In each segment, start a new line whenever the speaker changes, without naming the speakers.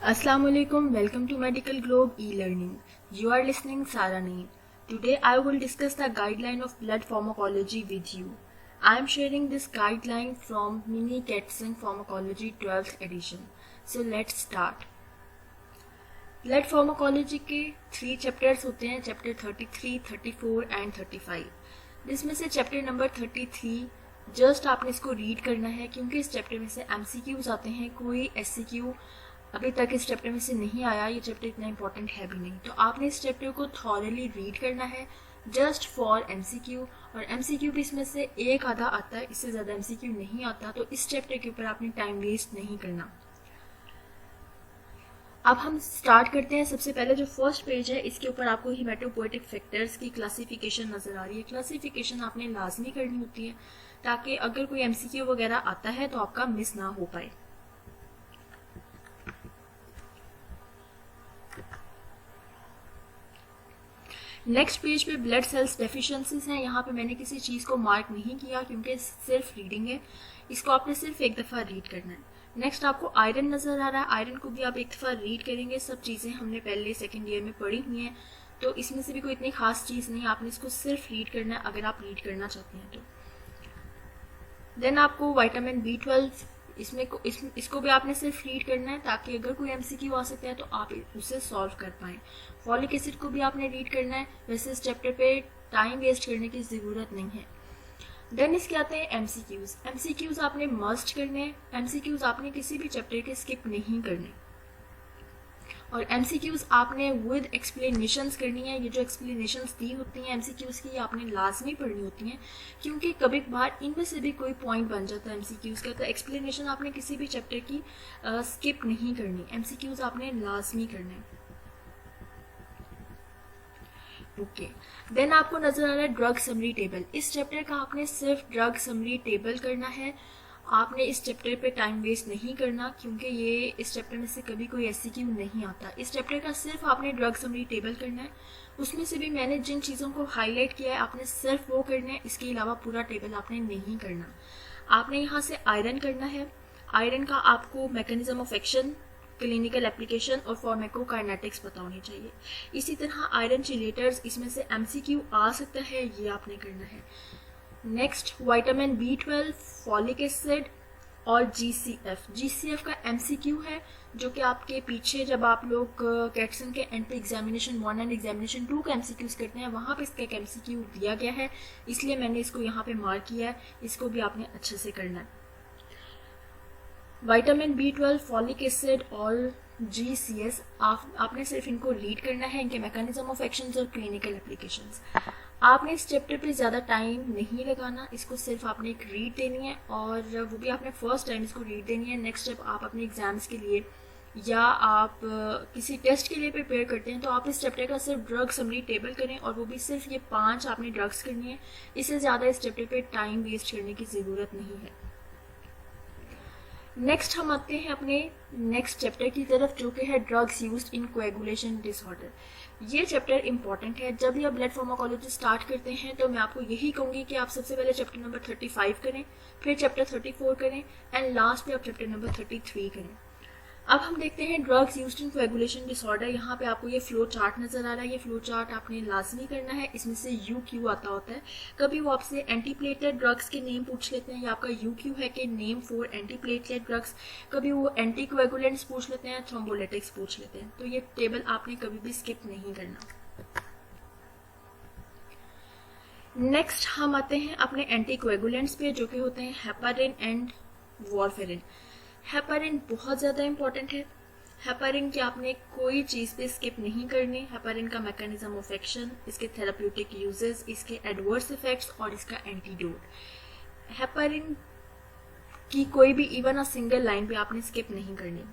Assalamualaikum, welcome to Medical Globe e-learning. You are listening Sara Naeem. Today I will discuss the guideline of blood pharmacology with you. I am sharing this guideline from Mini Katzen Pharmacology 12th edition. So let's start. Blood pharmacology के 3 chapters होते हैं, chapter 33, 34 and 35. जिसमें से chapter number 33 just आपने इसको read करना है क्योंकि इस चैप्टर में से एमसीक्यूज आते हैं. कोई एससीक्यू अभी तक इस चैप्टर में से नहीं आया. ये चैप्टर इतना इंपॉर्टेंट है भी नहीं, तो आपने इस चैप्टर को थॉरली रीड करना है जस्ट फॉर एमसीक्यू. और एमसीक्यू भी इसमें से एक आधा आता है, इससे ज़्यादा एमसीक्यू नहीं आता. तो इस चैप्टर के ऊपर आपने टाइम वेस्ट नहीं करना. अब हम स्टार्ट करते हैं. सबसे पहले जो फर्स्ट पेज है इसके ऊपर आपको हीमेटोपोएटिक फैक्टर्स की क्लासिफिकेशन नजर आ रही है. क्लासिफिकेशन आपने लाजमी करनी होती है ताकि अगर कोई एमसीक्यू वगैरह आता है तो आपका मिस ना हो पाए. नेक्स्ट पेज पे ब्लड सेल्स डेफिशिएंसीज हैं. यहाँ पे मैंने किसी चीज़ को मार्क नहीं किया क्योंकि सिर्फ रीडिंग है. इसको आपने सिर्फ एक दफ़ा रीड करना है. नेक्स्ट आपको आयरन नज़र आ रहा है. आयरन को भी आप एक दफ़ा रीड करेंगे. सब चीज़ें हमने पहले सेकेंड ईयर में पढ़ी हुई हैं, तो इसमें से भी कोई इतनी खास चीज़ नहीं. आपने इसको सिर्फ रीड करना है अगर आप रीड करना चाहते हैं तो. देन आपको विटामिन B12 इसको भी आपने सिर्फ रीड करना है ताकि अगर कोई एमसीक्यू आ सकता है तो आप उसे सॉल्व कर पाएँ. फॉलिक एसिड को भी आपने रीड करना है. वैसे इस चैप्टर पे टाइम वेस्ट करने की ज़रूरत नहीं है. देन इसके आते हैं एमसीक्यूज. एमसीक्यूज आपने मस्ट करने हैं. एमसीक्यूज आपने किसी भी चैप्टर के स्किप नहीं करने. और एमसीक्यूज आपने विद एक्सप्लेनेशंस करनी है. ये जो एक्सप्लेनेशंस दी होती हैं एमसीक्यूज की, ये आपने लाजमी पढ़नी होती हैं क्योंकि कभी कभार इनमें से भी कोई पॉइंट बन जाता है एमसीक्यूज का. तो एक्सप्लेनेशन आपने किसी भी चैप्टर की स्किप नहीं करनी. एमसीक्यूज आपने लाजमी करने हैं. ओके. देन आपको नजर आ रहा है ड्रग समरी टेबल. इस चैप्टर का आपने सिर्फ ड्रग समरी टेबल करना है. आपने इस चैप्टर पे टाइम वेस्ट नहीं करना क्योंकि ये इस चैप्टर में से कभी कोई एससीक्यू नहीं आता. इस चैप्टर का सिर्फ आपने ड्रग समरी टेबल करना है. उसमें से भी मैंने जिन चीज़ों को हाईलाइट किया है आपने सिर्फ वो करना है. इसके अलावा पूरा टेबल आपने नहीं करना. आपने यहाँ से आयरन करना है. आयरन का आपको mechanism of action, clinical application और फार्माकोकाइनेटिक्स पता होनी चाहिए. इसी तरह आयरन चिलेटर्स, इसमें से एमसीक्यू आ सकता है, ये आपने करना है. Next vitamin B12, folic acid और GCF का एमसीक्यू है जो कि आपके पीछे जब आप लोग कैटसन के एंड पे एग्जामिनेशन 1 एंड एग्जामिनेशन 2 का एमसीक्यूज करते हैं वहाँ पे इसका एक एमसीक्यू दिया गया है, इसलिए मैंने इसको यहाँ पे मार्क किया है. इसको भी आपने अच्छे से करना है. विटामिन B12, फॉलिक एसिड और GCS आपने सिर्फ इनको रीड करना है. इनके मैकेनिज्म ऑफ एक्शंस और क्लिनिकल एप्लीकेशंस. आपने इस चैप्टर पे ज़्यादा टाइम नहीं लगाना. इसको सिर्फ आपने एक रीड देनी है और वो भी आपने फर्स्ट टाइम इसको रीड देनी है. नेक्स्ट जब आप अपने एग्जाम्स के लिए या आप किसी टेस्ट के लिए प्रिपेयर करते हैं तो आप इस चैप्टर का सिर्फ ड्रग समरी टेबल करें और वो भी सिर्फ ये 5 आपने ड्रग्स करनी है. इससे ज़्यादा इस चैप्टर पे टाइम वेस्ट करने की ज़रूरत नहीं है. नेक्स्ट हम आते हैं अपने नेक्स्ट चैप्टर की तरफ जो कि है drugs used in coagulation disorder. ये चैप्टर इंपॉर्टेंट है. जब भी आप ब्लड फार्माकोलॉजी स्टार्ट करते हैं तो मैं आपको यही कहूँगी कि आप सबसे पहले चैप्टर नंबर 35 करें, फिर चैप्टर 34 करें एंड लास्ट में आप चैप्टर नंबर 33 करें. अब हम देखते हैं drugs used in coagulation disorder. यहाँ पे आपको ये फ्लो चार्ट नजर आ रहा है. ये फ्लो चार्ट आपने लाजमी करना है. इसमें से UQ आता होता है. कभी वो आपसे एंटीप्लेटलेट ड्रग्स के नेम पूछ लेते हैं या आपका UQ है कि नेम फॉर एंटीप्लेटलेट ड्रग्स. कभी वो एंटी कोएगुलेंट्स पूछ लेते हैं, थ्रोम्बोलिटिक्स पूछ लेते हैं. तो ये टेबल आपने कभी भी स्किप नहीं करना. नेक्स्ट हम आते हैं अपने एंटी कोएगुलेंट्स पे जो कि होते हैं हेपारिन एंड वॉरफेरिन. हेपारिन बहुत ज़्यादा इंपॉर्टेंट है. हेपारिन की आपने कोई चीज़ पे स्किप नहीं करनी. हेपारिन का मैकेनिज्म ऑफ एक्शन, इसके थेराप्यूटिक यूजेस, इसके एडवर्स इफेक्ट्स और इसका एंटीडोट. हेपारिन की कोई भी इवन अ सिंगल लाइन पे आपने स्किप नहीं करनी.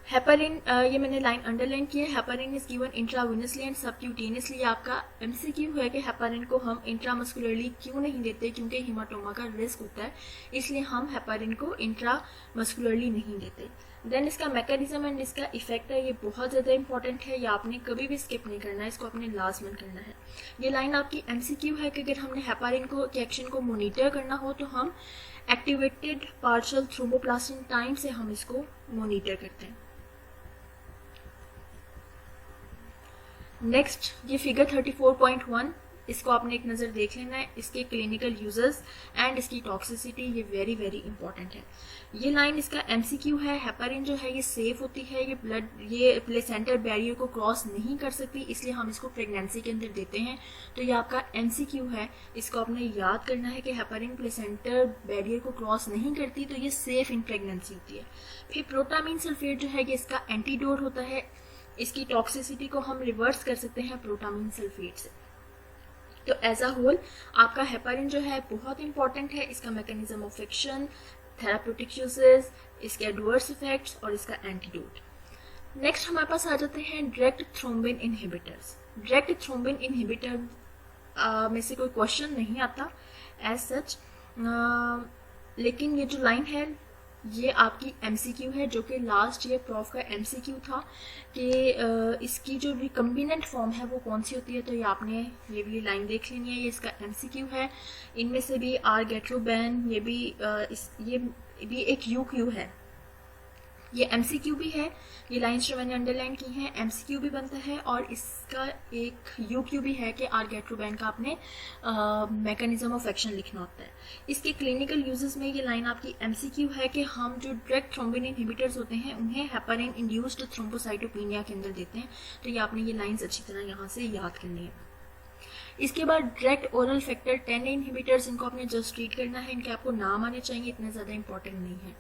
हेपारिन, ये मैंने लाइन अंडरलाइन की है. Heparin is given intravenously and subcutaneously. आपका एमसीक्यू है कि हेपारिन को हम इंट्रामस्कुलरली क्यों नहीं देते क्योंकि हीमाटोमा का रिस्क होता है, इसलिए हम हेपारिन को इंट्रामस्कुलरली नहीं देते. देन इसका मैकेनिज्म एंड इसका इफेक्ट है, ये बहुत ज़्यादा इंपॉर्टेंट है. ये आपने कभी भी स्किप नहीं करना है, इसको आपने लाजमन करना है. ये लाइन आपकी एमसीक्यू है कि अगर हमने हेपारिन को के एक्शन को मोनिटर करना हो तो हम एक्टिवेटेड पार्शियल थ्रोम्बोप्लास्टिन टाइम से हम इसको मॉनिटर करते हैं। नेक्स्ट ये फिगर 34.1, इसको आपने एक नज़र देख लेना है। इसके क्लिनिकल यूजेस एंड इसकी टॉक्सिसिटी ये वेरी वेरी इंपॉर्टेंट है। ये लाइन इसका एमसीक्यू है। हेपारिन जो है ये सेफ होती है, ये प्लेसेंटल बैरियर को क्रॉस नहीं कर सकती, इसलिए हम इसको प्रेगनेंसी के अंदर देते हैं। तो ये आपका एमसीक्यू है, इसको आपने याद करना है कि हेपारिन प्लेसेंटल बैरियर को क्रॉस नहीं करती, तो ये सेफ इन प्रेगनेंसी होती है। फिर प्रोटामीन सल्फेट जो है ये इसका एंटीडोट होता है। इसकी टॉक्सिसिटी को हम रिवर्स कर सकते हैं प्रोटामीन सल्फेट से। तो एज अ होल आपका हेपारिन जो है बहुत इंपॉर्टेंट है। इसका mechanism of action, therapeutic uses, इसके एडवर्स इफेक्ट्स और इसका एंटीडोट। नेक्स्ट हमारे पास आ जाते हैं direct thrombin inhibitors. Direct thrombin inhibitor में से कोई क्वेश्चन नहीं आता एज सच, लेकिन ये जो लाइन है ये आपकी एमसीक्यू है, जो कि लास्ट ईयर प्रॉफ का एमसीक्यू था कि इसकी जो रिकम्बिनेंट फॉर्म है वो कौन सी होती है। तो ये आपने ये भी लाइन देख लेनी है, ये इसका एमसीक्यू है। इनमें से भी आर्गेट्रोबैन ये भी एक यूक्यू है, ये एमसीक्यू भी है। ये लाइंस जो मैंने अंडरलाइन की हैं एमसीक्यू भी बनता है, और इसका एक यूक्यू भी है कि आर्गेट्रोबैन का आपने मैकेनिज्म ऑफ एक्शन लिखना होता है। इसके क्लिनिकल यूजेस में ये लाइन आपकी एमसीक्यू है कि हम जो डायरेक्ट थ्रोम्बिन इनहिबिटर्स होते हैं उन्हें हेपारिन इंड्यूस्ड थ्रोम्बोसाइटोपेनिया के अंदर देते हैं। तो ये आपने ये लाइंस अच्छी तरह यहाँ से याद करनी है। इसके बाद डायरेक्ट ओरल फैक्टर 10 इनहिबिटर्स, इनको आपने जस्ट रीड करना है, इनके आपको नाम आने चाहिए, इतने ज़्यादा इंपॉर्टेंट नहीं है।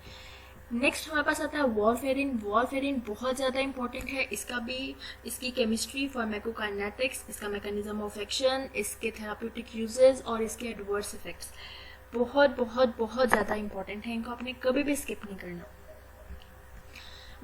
नेक्स्ट हमारे पास आता है वॉरफेरिन। वॉरफेरिन बहुत ज़्यादा इंपॉर्टेंट है। इसका भी इसकी केमिस्ट्री, फार्माकोकाइनेटिक्स, इसका मैकेनिज्म ऑफ एक्शन, इसके थेराप्यूटिक यूजेस और इसके एडवर्स इफेक्ट्स बहुत बहुत बहुत ज़्यादा इंपॉर्टेंट है। इनको आपने कभी भी स्किप नहीं करना।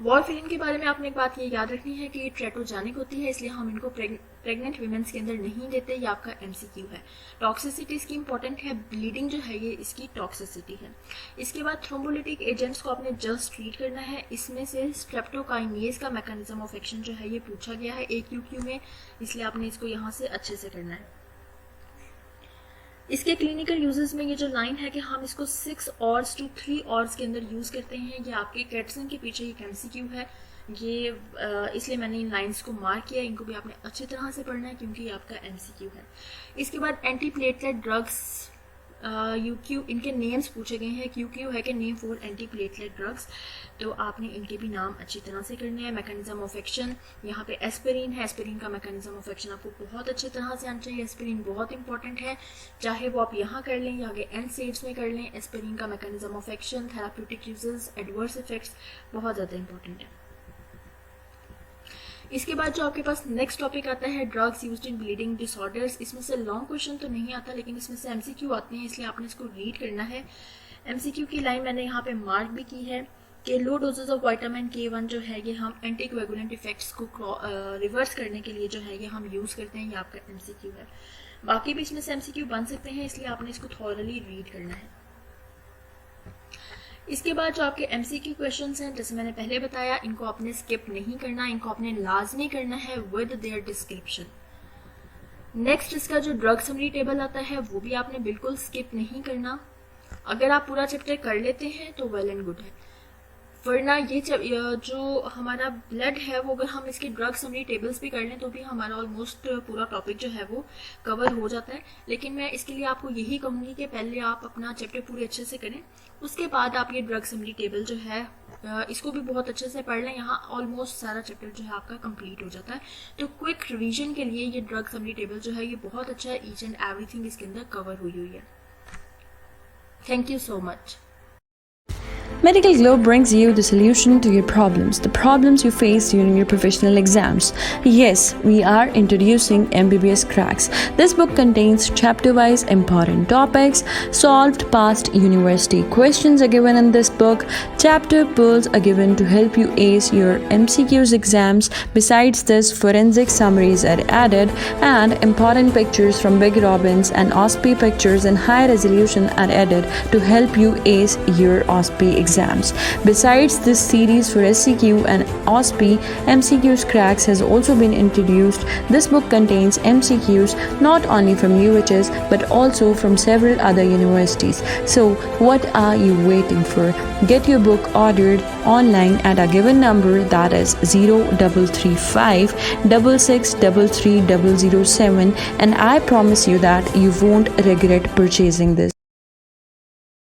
वॉरफेरिन के बारे में आपने एक बात ये याद रखनी है कि ये ट्रेटोजेनिक होती है, इसलिए हम इनको प्रेग्नेंट वीमेंस के अंदर नहीं देते। ये आपका एमसीक्यू है। टॉक्सिसिटी इसकी इंपॉर्टेंट है, ब्लीडिंग जो है ये इसकी टॉक्सिसिटी है। इसके बाद थ्रोम्बोलिटिक एजेंट्स को आपने जस्ट रीड करना है। इसमें से स्ट्रेप्टोकाइनेज का मैकेनिज्म ऑफ एक्शन जो है ये पूछा गया है एक यूक्यू में, इसलिए आपने इसको यहाँ से अच्छे से करना है। इसके क्लिनिकल यूजेस में ये जो लाइन है कि हम इसको 6 ऑर्स टू 3 ऑर्स के अंदर यूज़ करते हैं, ये आपके कैटसन के पीछे एक एमसीक्यू है। ये इसलिए मैंने इन लाइंस को मार्क किया, इनको भी आपने अच्छी तरह से पढ़ना है क्योंकि ये आपका एमसीक्यू है। इसके बाद एंटी प्लेटलेट ड्रग्स, यूक्यू, इनके नेम्स पूछे गए हैं। क्यूक्यू है कि name for anti platelet drugs, तो आपने इनके भी नाम अच्छी तरह से करने हैं। मैकेनिज्म ऑफ एक्शन यहाँ पे एस्पिरिन है, एस्पिरिन का मैकेनिज्म ऑफ एक्शन आपको बहुत अच्छी तरह से आना चाहिए। एस्पिरिन बहुत इंपॉर्टेंट है, चाहे वो आप यहाँ कर लें या आगे एंड स्टेज में कर लें। एस्पिरिन का mechanism of action, therapeutic uses, adverse effects बहुत ज़्यादा इंपॉर्टेंट है। इसके बाद जो आपके पास नेक्स्ट टॉपिक आता है drugs used in bleeding disorders. इसमें से लॉन्ग क्वेश्चन तो नहीं आता, लेकिन इसमें से एमसीक्यू आते हैं, इसलिए आपने इसको रीड करना है। एमसीक्यू की लाइन मैंने यहाँ पे मार्क भी की है कि लो डोजेज ऑफ विटामिन K1 जो है ये हम एंटीकोएगुलेंट इफेक्ट्स को रिवर्स करने के लिए जो है ये हम यूज़ करते हैं। ये आपका एमसीक्यू है। बाकी भी इसमें से एमसीक्यू बन सकते हैं, इसलिए आपने इसको थॉरली रीड करना है। इसके बाद जो आपके एमसीक्यू क्वेश्चंस हैं, जैसे मैंने पहले बताया, इनको आपने स्किप नहीं करना, इनको आपने लाजमी करना है विद देयर डिस्क्रिप्शन। नेक्स्ट इसका जो ड्रग समरी टेबल आता है वो भी आपने बिल्कुल स्किप नहीं करना। अगर आप पूरा चैप्टर कर लेते हैं तो वेल एंड गुड है, वरना ये जो हमारा ब्लड है वो अगर हम इसके ड्रग समरी टेबल्स भी कर लें तो भी हमारा ऑलमोस्ट पूरा टॉपिक जो है वो कवर हो जाता है। लेकिन मैं इसके लिए आपको यही कहूँगी कि पहले आप अपना चैप्टर पूरे अच्छे से करें, उसके बाद आप ये ड्रग समरी टेबल जो है इसको भी बहुत अच्छे से पढ़ लें। यहाँ ऑलमोस्ट सारा चैप्टर जो है आपका कंप्लीट हो जाता है। तो क्विक रिवीजन के लिए ये ड्रग समरी टेबल जो है ये बहुत अच्छा है। ईच एंड एवरीथिंग इसके अंदर कवर हुई है। Thank you so much.
Medical Glow brings you the solution to your problems, the problems you face during your professional exams. Yes, we are introducing MBBS Cracks. This book contains chapter-wise important topics. Solved past university questions are given in this book. Chapter pools are given to help you ace your MCQs exams. Besides this, forensic summaries are added and important pictures from Big Robbins and OSPI pictures in high resolution are added to help you ace your OSPI exam. exams. Besides this series for SCQ and OSPI, MCQs Cracks has also been introduced. This book contains MCQs not only from UHS but also from several other universities. So what are you waiting for? Get your book ordered online at a given number, that is 0335 6633 007, and I promise you that you won't regret purchasing this.